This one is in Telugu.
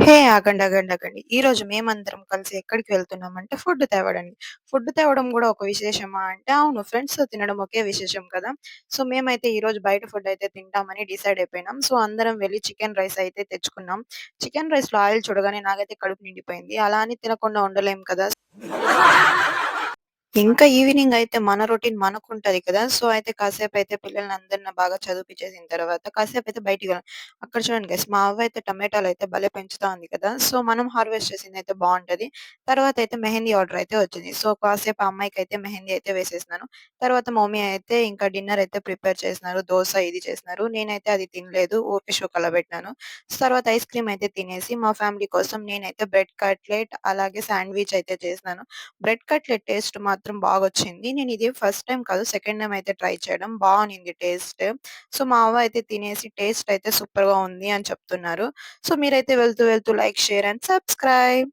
హే! ఆగండి, ఆగండి, ఆగండి. ఈరోజు మేమందరం కలిసి ఎక్కడికి వెళ్తున్నామంటే ఫుడ్ తేవడానికి. ఫుడ్ తేవడం గూడా ఒక విశేషమా అంటే అవును. ఫ్రెండ్స్‌తో తినడం ఒకే విశేషం కదా! సో, మేమైతే ఈరోజు బయట ఫుడ్ అయితే తింటామని డిసైడ్ అయిపోయినాం. సో, అందరం వెళ్లి చికెన్ రైస్ అయితే తెచ్చుకున్నాం. చికెన్ రైస్‌లో ఆయిల్ చూడగానే నాకైతే కడుపు నిండిపోయింది. అలా అని తినకుండా ఉండలేం కదా! ఇంకా ఈవినింగ్ అయితే మన రొటీన్ మనకుంటది కదా! సో, అయితే కాసేపయితే పిల్లల్నందరిని బాగా చదివిపిచ్చేసిన తర్వాత కాసేపయితే బయటికి వెళ్ళాం. అక్కడ చూడండి గైస్ మా అవ్వయితే టమాటాలయితే భలే పెంచుతా ఉంది కదా! సో, మనం హార్వెస్ట్ చేసిందయితే బావుంటది. తర్వాతయితే మెహందీ ఆర్డర్ అయితే వచ్చింది. సో, కాసేపు ఆ అమ్మాయికయితే మెహందీ అయితే వేసేసినాను. తర్వాత మా మమ్మీ అయితే ఇంకా డిన్నర్ అయితే ప్రిపేర్ చేసినారు. దోస ఇది చేసినారు. నేనైతే అది తినలేదు. ఊరికే షోకలా పెట్టినాను. తర్వాత ఐస్ క్రీమ్ అయితే తినేసి మా ఫ్యామిలీ కోసం నేనైతే బ్రెడ్ కట్లెట్ అలాగే శాండ్‌విచ్ అయితే చేసినాను. బ్రెడ్ కట్లెట్ టేస్ట్ మాత్రం బాగొచ్చింది. నేనిది ఫస్ట్ టైమ్ కాదు, సెకండ్ టైమ్ అయితే ట్రై చేయడం. బావునింది టేస్ట్. సో, మా అవ్వ అయితే తినేసి టేస్ట్ అయితే సూపర్‌గా ఉంది అని చెప్తున్నారు. సో, మీరైతే వెళ్తూ వెళ్తూ లైక్, షేర్ అండ్ సబ్స్క్రైబ్.